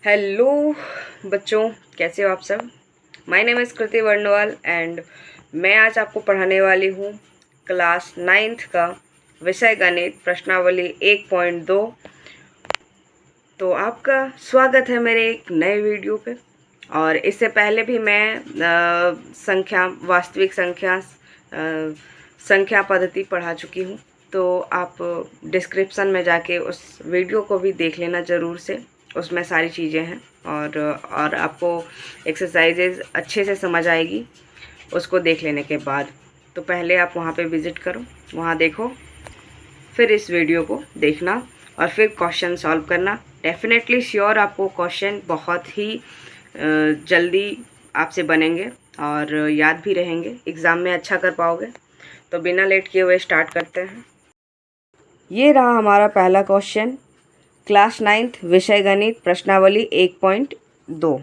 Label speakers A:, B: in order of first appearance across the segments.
A: Hello बच्चों, कैसे हो आप सब। My name is Kriti Varnwal and मैं आज आपको पढ़ाने वाली हूँ क्लास 9th का विषय गणित प्रश्नावली 1.2। तो आपका स्वागत है मेरे एक नए वीडियो पे। और इससे पहले भी मैं वास्तविक संख्या पद्धति पढ़ा चुकी हूँ। तो आप डिस्क्रिप्शन में जाके उस वीडियो को भी देख लेना ज़रूर से, उसमें सारी चीज़ें हैं और आपको एक्सरसाइजेज अच्छे से समझ आएगी उसको देख लेने के बाद। तो पहले आप वहाँ पे विज़िट करो, वहाँ देखो, फिर इस वीडियो को देखना और फिर क्वेश्चन सॉल्व करना। डेफिनेटली श्योर आपको क्वेश्चन बहुत ही जल्दी आपसे बनेंगे और याद भी रहेंगे, एग्ज़ाम में अच्छा कर पाओगे। तो बिना लेट किए हुए स्टार्ट करते हैं। ये रहा हमारा पहला क्वेश्चन, क्लास 9th विषय गणित प्रश्नावली 1.2।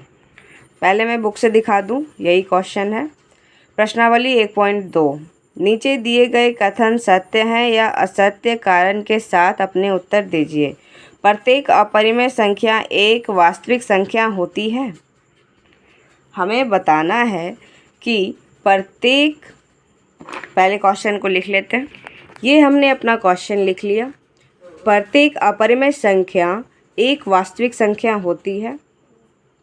A: पहले मैं बुक से दिखा दूं, यही क्वेश्चन है। प्रश्नावली 1.2, नीचे दिए गए कथन सत्य हैं या असत्य कारण के साथ अपने उत्तर दीजिए। प्रत्येक अपरिमेय संख्या एक वास्तविक संख्या होती है। हमें बताना है कि प्रत्येक, पहले क्वेश्चन को लिख लेते हैं। ये हमने अपना क्वेश्चन लिख लिया। प्रत्येक अपरिमेय संख्या एक वास्तविक संख्या होती है,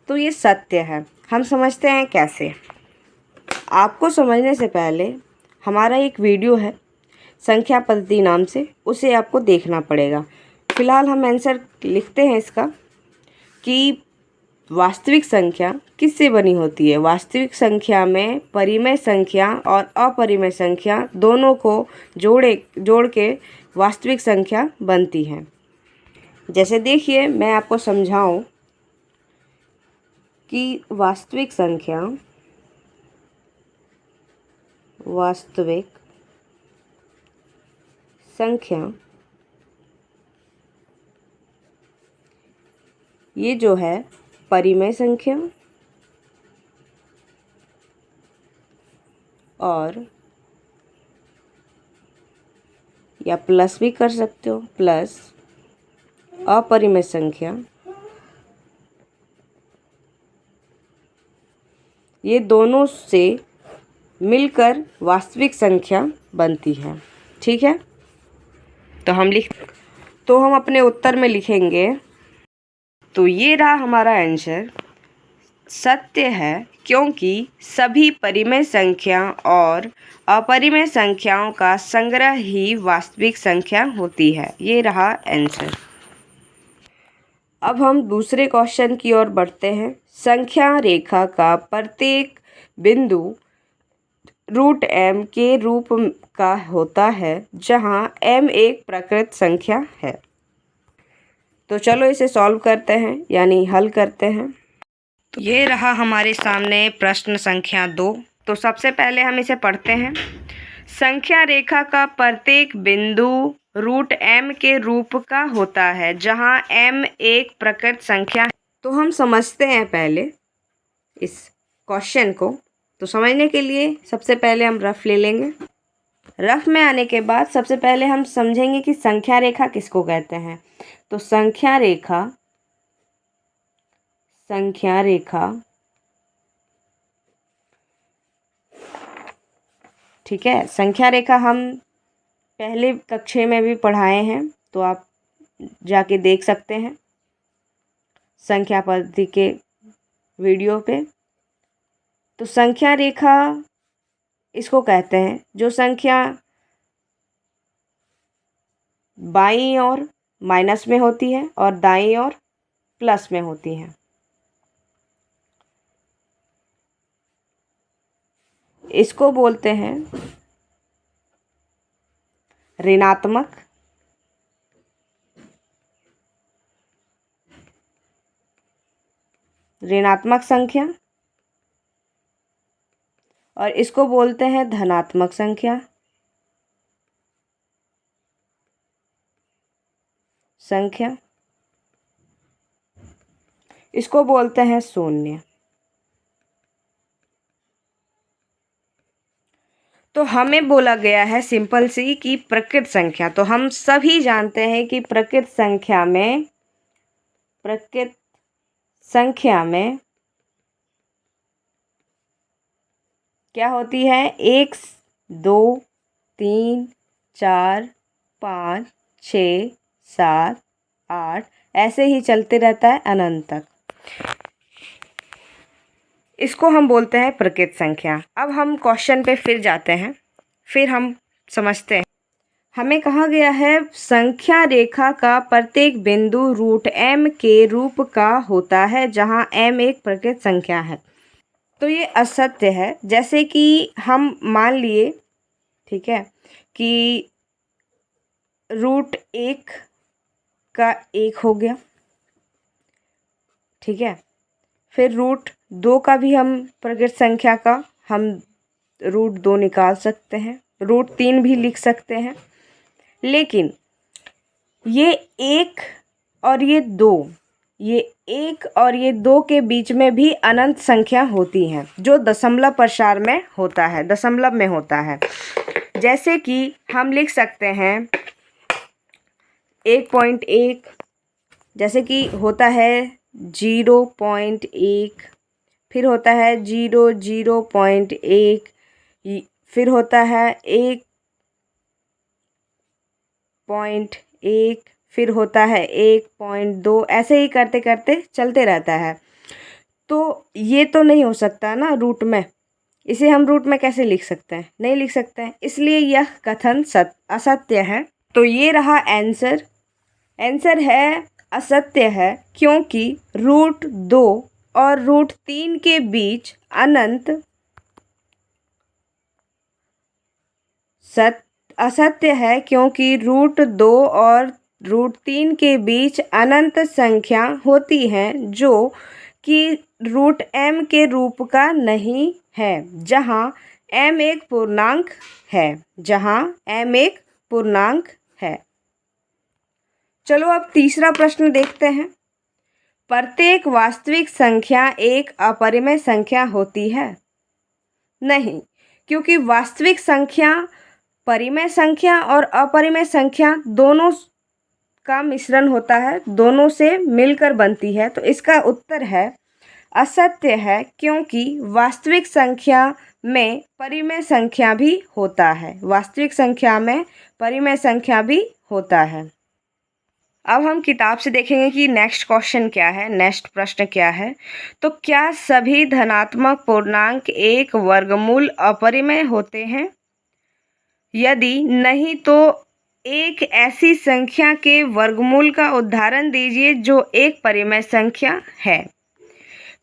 A: तो ये सत्य है। हम समझते हैं कैसे। आपको समझने से पहले हमारा एक वीडियो है संख्या पद्धति नाम से, उसे आपको देखना पड़ेगा। फिलहाल हम आंसर लिखते हैं इसका कि वास्तविक संख्या किससे बनी होती है। वास्तविक संख्या में परिमेय संख्या और अपरिमेय संख्या दोनों को जोड़ के वास्तविक संख्या बनती है। जैसे देखिए, मैं आपको समझाऊं कि वास्तविक संख्या ये जो है परिमेय संख्या और, या प्लस भी कर सकते हो, प्लस अपरिमेय संख्या, ये दोनों से मिलकर वास्तविक संख्या बनती है। ठीक है, तो हम अपने उत्तर में लिखेंगे। तो ये रहा हमारा आंसर, सत्य है क्योंकि सभी परिमेय संख्या और अपरिमेय संख्याओं का संग्रह ही वास्तविक संख्या होती है। ये रहा आंसर। अब हम दूसरे क्वेश्चन की ओर बढ़ते हैं। संख्या रेखा का प्रत्येक बिंदु √m के रूप का होता है, जहां m एक प्रकृत संख्या है। तो चलो इसे सॉल्व करते हैं, यानी हल करते हैं। तो ये रहा हमारे सामने प्रश्न संख्या 2। तो सबसे पहले हम इसे पढ़ते हैं। संख्या रेखा का प्रत्येक बिंदु √m के रूप का होता है, जहां m एक प्रकृत संख्या है। तो हम समझते हैं पहले इस क्वेश्चन को। तो समझने के लिए सबसे पहले हम रफ ले लेंगे। रफ में आने के बाद सबसे पहले हम समझेंगे कि संख्या रेखा किसको कहते हैं। तो संख्या रेखा ठीक है, संख्या रेखा हम पहले कक्षा में भी पढ़ाए हैं, तो आप जाके देख सकते हैं संख्या पद्धति के वीडियो पे। तो संख्या रेखा इसको कहते हैं जो संख्या बाईं ओर माइनस में होती है और दाईं ओर प्लस में होती है। इसको बोलते हैं ऋणात्मक संख्या, और इसको बोलते हैं धनात्मक संख्या। इसको बोलते हैं शून्य। तो हमें बोला गया है सिंपल सी कि प्रकृत संख्या, तो हम सभी जानते हैं कि प्रकृत संख्या में क्या होती है? 1, 2, 3, 4, 5, 6, 7, 8 ऐसे ही चलते रहता है अनंत तक। इसको हम बोलते हैं प्रकृत संख्या। अब हम क्वेश्चन पे फिर जाते हैं, फिर हम समझते हैं। हमें कहा गया है संख्या रेखा का प्रत्येक बिंदु रूट m के रूप का होता है जहां m एक प्रकृत संख्या है। तो ये असत्य है। जैसे कि हम मान लिए, ठीक है, कि रूट 1 का 1 हो गया, ठीक है। फिर रूट 2 का भी हम प्रकृत संख्या का हम रूट 2 निकाल सकते हैं, रूट 3 भी लिख सकते हैं। लेकिन ये 1 और ये 2, ये 1 और ये 2 के बीच में भी अनंत संख्या होती हैं जो दशमलव प्रसार में होता है, दशमलव में होता है। जैसे कि हम लिख सकते हैं 1.1, जैसे कि होता है 0.1, फिर होता है 0.1, फिर होता है 1.1, फिर होता है 1.2, ऐसे ही करते करते चलते रहता है। तो ये तो नहीं हो सकता ना रूट में, इसे हम रूट में कैसे लिख सकते हैं? नहीं लिख सकते हैं, इसलिए यह कथन असत्य है। तो ये रहा आंसर। आंसर है असत्य है, क्योंकि रूट 2 और रूट 3 के बीच अनंत असत्य है, क्योंकि रूट 2 और रूट 3 के बीच अनंत संख्या होती हैं जो कि रूट m के रूप का नहीं है, जहां m एक पूर्णांक है, जहां m एक पूर्णांक है। चलो अब तीसरा प्रश्न देखते हैं। प्रत्येक वास्तविक संख्या एक अपरिमेय संख्या होती है? नहीं, क्योंकि वास्तविक संख्या परिमेय संख्या और अपरिमेय संख्या दोनों का मिश्रण होता है, दोनों से मिलकर बनती है। तो इसका उत्तर है असत्य है, क्योंकि वास्तविक संख्या में परिमेय संख्या भी होता है, वास्तविक संख्या में परिमेय संख्या भी होता है। अब हम किताब से देखेंगे कि नेक्स्ट क्वेश्चन क्या है, नेक्स्ट प्रश्न क्या है। तो क्या सभी धनात्मक पूर्णांक एक वर्गमूल अपरिमेय होते हैं? यदि नहीं तो एक ऐसी संख्या के वर्गमूल का उदाहरण दीजिए जो एक परिमेय संख्या है।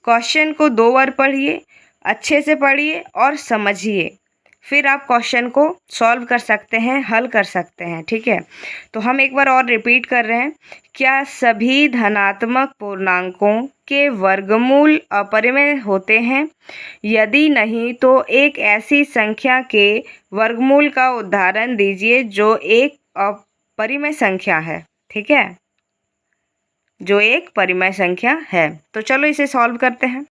A: क्वेश्चन को 2 बार पढ़िए, अच्छे से पढ़िए और समझिए, फिर आप क्वेश्चन को सॉल्व कर सकते हैं, हल कर सकते हैं, ठीक है। तो हम एक बार और रिपीट कर रहे हैं, क्या सभी धनात्मक पूर्णांकों के वर्गमूल अपरिमेय होते हैं? यदि नहीं तो एक ऐसी संख्या के वर्गमूल का उदाहरण दीजिए जो एक अपरिमेय संख्या है, ठीक है, जो एक परिमेय संख्या है। तो चलो इसे सॉल्व करते हैं।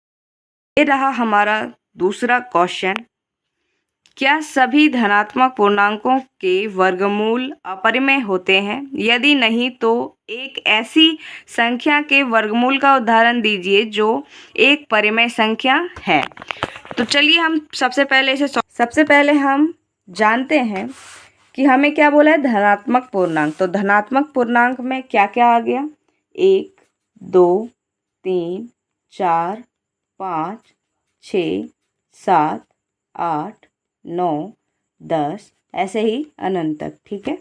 A: ये रहा हमारा दूसरा क्वेश्चन। क्या सभी धनात्मक पूर्णांकों के वर्गमूल अपरिमेय होते हैं? यदि नहीं तो एक ऐसी संख्या के वर्गमूल का उदाहरण दीजिए जो एक परिमेय संख्या है। तो चलिए हम सबसे पहले हम जानते हैं कि हमें क्या बोला है, धनात्मक पूर्णांक। तो धनात्मक पूर्णांक में क्या क्या आ गया? 1, 2, 3, 4, 5, 6, 7, 8, 9, 10 ऐसे ही अनंत तक, ठीक है।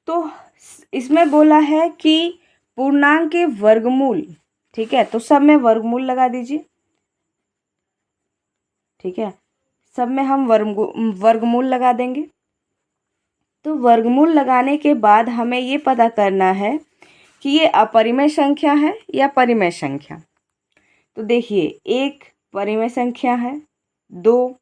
A: तो इसमें बोला है कि पूर्णांक के वर्गमूल, ठीक है, तो सब में वर्गमूल लगा दीजिए, ठीक है, सब में हम वर्गमूल लगा देंगे। तो वर्गमूल लगाने के बाद हमें ये पता करना है कि ये अपरिमेय संख्या है या परिमेय संख्या। तो देखिए, 1 परिमेय संख्या है, 2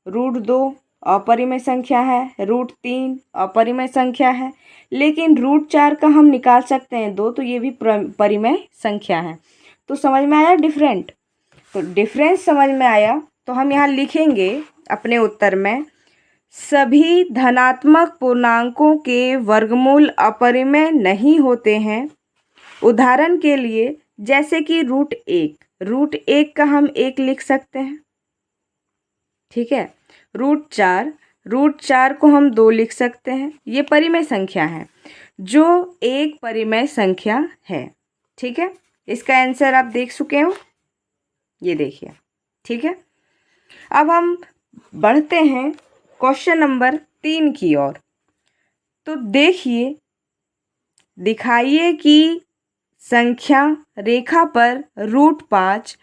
A: रूट 2 अपरिमेय संख्या है, रूट 3 अपरिमेय संख्या है, लेकिन रूट 4 का हम निकाल सकते हैं 2, तो ये भी परिमेय संख्या है। तो समझ में आया डिफरेंट? तो डिफरेंस समझ में आया तो हम यहाँ लिखेंगे अपने उत्तर में, सभी धनात्मक पूर्णांकों के वर्गमूल अपरिमेय नहीं होते हैं। उदाहरण के लिए जैसे कि रूट एक का हम 1 लिख सकते हैं, ठीक है। रूट चार को हम 2 लिख सकते हैं। ये परिमेय संख्या है, जो एक परिमेय संख्या है, ठीक है। इसका आंसर आप देख चुके हो, ये देखिए, ठीक है। अब हम बढ़ते हैं क्वेश्चन नंबर 3 की ओर। तो देखिए, दिखाइए कि संख्या रेखा पर √5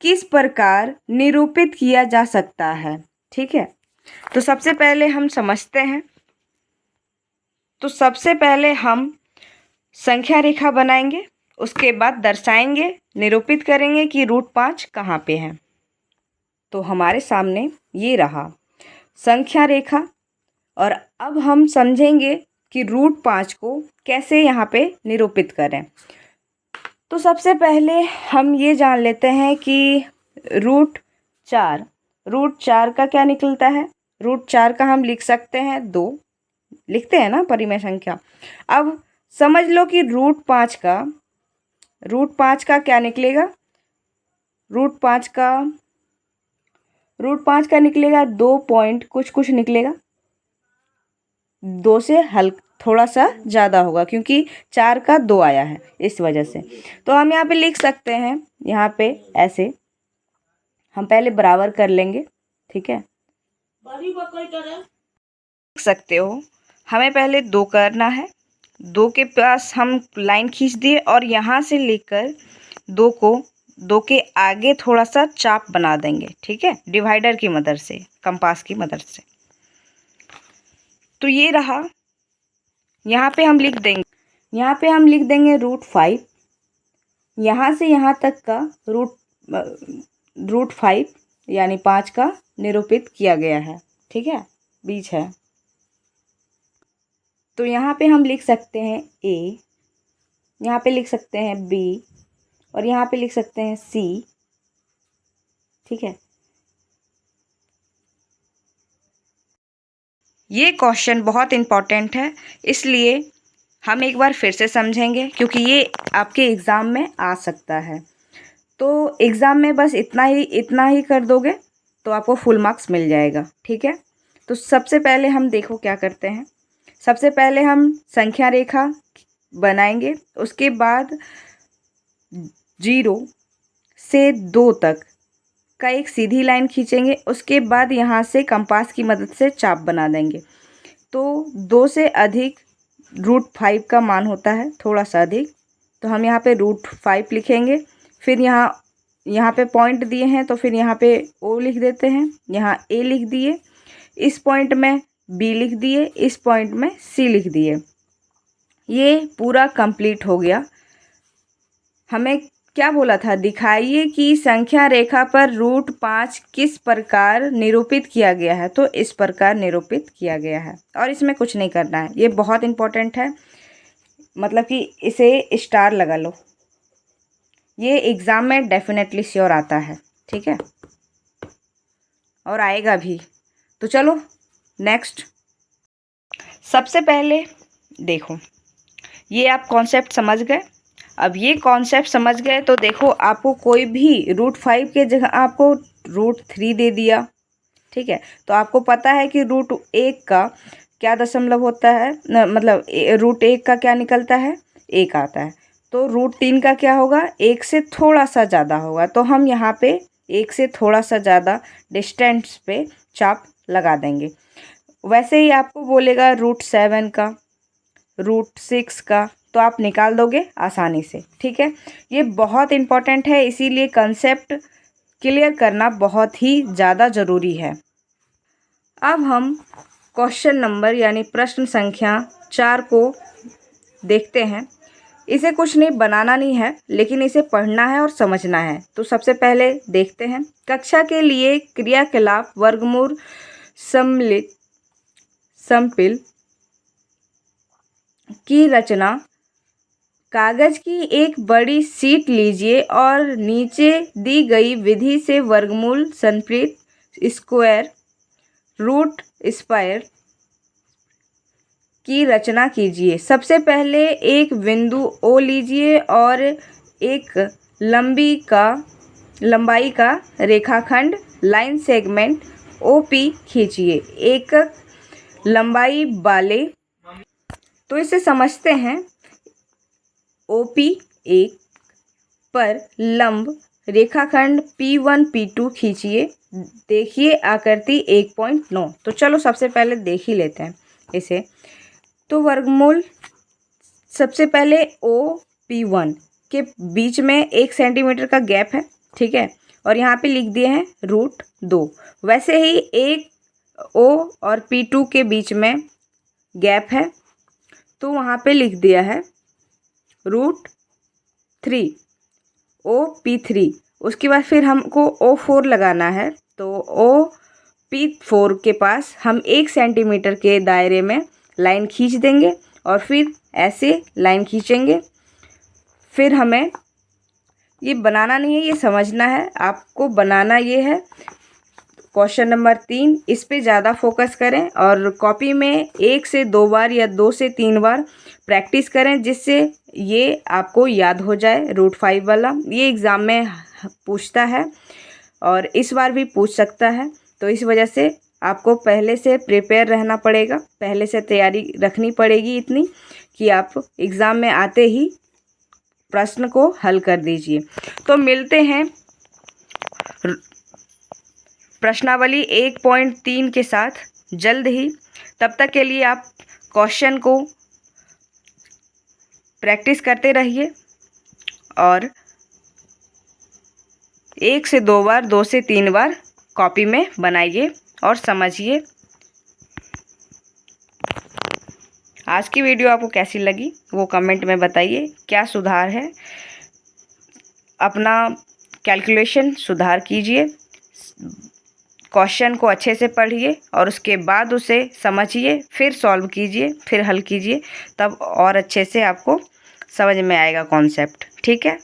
A: किस प्रकार निरूपित किया जा सकता है, ठीक है। तो सबसे पहले हम समझते हैं। तो सबसे पहले हम संख्या रेखा बनाएंगे, उसके बाद दर्शाएंगे, निरूपित करेंगे कि √5 कहाँ पे है। तो हमारे सामने ये रहा संख्या रेखा, और अब हम समझेंगे कि √5 को कैसे यहाँ पे निरूपित करें। तो सबसे पहले हम ये जान लेते हैं कि √4 का क्या निकलता है। √4 का हम लिख सकते हैं 2, लिखते हैं ना परिमेय संख्या। अब समझ लो कि √5 का क्या निकलेगा। √5 का निकलेगा 2 पॉइंट कुछ निकलेगा, 2 से थोड़ा सा ज़्यादा होगा, क्योंकि 4 का 2 आया है, इस वजह से। तो हम यहाँ पे लिख सकते हैं, यहाँ पे ऐसे हम पहले बराबर कर लेंगे, ठीक है। लिख सकते हो, हमें पहले 2 करना है, 2 के पास हम लाइन खींच दिए और यहाँ से लेकर 2 के आगे थोड़ा सा चाप बना देंगे, ठीक है, डिवाइडर की मदद से, कंपास की मदद से। तो ये रहा, यहाँ पे हम लिख देंगे √5। यहाँ से यहाँ तक का √5 यानी 5 का निरूपित किया गया है, ठीक है, बीच है। तो यहाँ पे हम लिख सकते हैं A, यहाँ पे लिख सकते हैं B, और यहाँ पे लिख सकते हैं C, ठीक है। ये क्वेश्चन बहुत इम्पॉर्टेंट है, इसलिए हम एक बार फिर से समझेंगे, क्योंकि ये आपके एग्ज़ाम में आ सकता है। तो एग्ज़ाम में बस इतना ही कर दोगे तो आपको फुल मार्क्स मिल जाएगा, ठीक है। तो सबसे पहले हम देखो क्या करते हैं। सबसे पहले हम संख्या रेखा बनाएंगे, उसके बाद 0 से 2 तक का एक सीधी लाइन खींचेंगे, उसके बाद यहाँ से कंपास की मदद से चाप बना देंगे। तो 2 से अधिक √5 का मान होता है, थोड़ा सा अधिक, तो हम यहाँ पे √5 लिखेंगे। फिर यहाँ पे पॉइंट दिए हैं, तो फिर यहाँ पे O लिख देते हैं, यहाँ A लिख दिए, इस पॉइंट में B लिख दिए, इस पॉइंट में C लिख दिए। ये पूरा कंप्लीट हो गया। हमें क्या बोला था, दिखाइए कि संख्या रेखा पर √5 किस प्रकार निरूपित किया गया है। तो इस प्रकार निरूपित किया गया है, और इसमें कुछ नहीं करना है। ये बहुत इम्पोर्टेंट है, मतलब कि इसे स्टार लगा लो, ये एग्ज़ाम में डेफिनेटली श्योर आता है, ठीक है, और आएगा भी। तो चलो नेक्स्ट। सबसे पहले देखो, ये आप कॉन्सेप्ट समझ गए। अब ये कॉन्सेप्ट समझ गए तो देखो, आपको कोई भी √5 के जगह आपको √3 दे दिया, ठीक है, तो आपको पता है कि √1 का क्या दशमलव होता है, मतलब √1 का क्या निकलता है, 1 आता है। तो √3 का क्या होगा, 1 से थोड़ा सा ज़्यादा होगा। तो हम यहाँ पे 1 से थोड़ा सा ज़्यादा डिस्टेंस पे चाप लगा देंगे। वैसे ही आपको बोलेगा √7 का, √6 का, तो आप निकाल दोगे आसानी से, ठीक है। ये बहुत इम्पॉर्टेंट है, इसीलिए कंसेप्ट क्लियर करना बहुत ही ज़्यादा ज़रूरी है। अब हम क्वेश्चन नंबर यानी प्रश्न संख्या 4 को देखते हैं। इसे कुछ नहीं बनाना नहीं है, लेकिन इसे पढ़ना है और समझना है। तो सबसे पहले देखते हैं, कक्षा के लिए क्रियाकलाप वर्गमूल समपिल की रचना। कागज की एक बड़ी शीट लीजिए और नीचे दी गई विधि से वर्गमूल समपिल स्क्वायर रूट स्क्वायर की रचना कीजिए। सबसे पहले एक बिंदु O लीजिए और एक लंबाई का रेखाखंड लाइन सेगमेंट OP खींचिए। एक लंबाई वाले, तो इसे समझते हैं। OP एक पर लंब रेखाखंड P1 P2 खींचिए। देखिए आकृति 1.9। तो चलो सबसे पहले देख ही लेते हैं इसे। तो वर्गमूल सबसे पहले OP1 के बीच में 1 सेंटीमीटर का गैप है, ठीक है, और यहाँ पे लिख दिए हैं √2। वैसे ही एक O और P2 के बीच में गैप है, तो वहाँ पे लिख दिया है √3 OP3। उसके बाद फिर हमको O4 लगाना है, तो OP4 के पास हम 1 सेंटीमीटर के दायरे में लाइन खींच देंगे और फिर ऐसे लाइन खींचेंगे। फिर हमें ये बनाना नहीं है, ये समझना है आपको। बनाना ये है क्वेश्चन नंबर 3, इस पे ज़्यादा फोकस करें और कॉपी में 1 से 2 बार या 2 से 3 बार प्रैक्टिस करें, जिससे ये आपको याद हो जाए। √5 वाला ये एग्ज़ाम में पूछता है और इस बार भी पूछ सकता है, तो इस वजह से आपको पहले से प्रिपेयर रहना पड़ेगा, पहले से तैयारी रखनी पड़ेगी इतनी कि आप एग्ज़ाम में आते ही प्रश्न को हल कर दीजिए। तो मिलते हैं प्रश्नावली 1.3 के साथ जल्द ही। तब तक के लिए आप क्वेश्चन को प्रैक्टिस करते रहिए और 1 से 2 बार, 2 से 3 बार कॉपी में बनाइए और समझिए। आज की वीडियो आपको कैसी लगी वो कमेंट में बताइए। क्या सुधार है, अपना कैलकुलेशन सुधार कीजिए, क्वेश्चन को अच्छे से पढ़िए और उसके बाद उसे समझिए, फिर सॉल्व कीजिए, फिर हल कीजिए, तब और अच्छे से आपको समझ में आएगा कॉन्सेप्ट। ठीक है।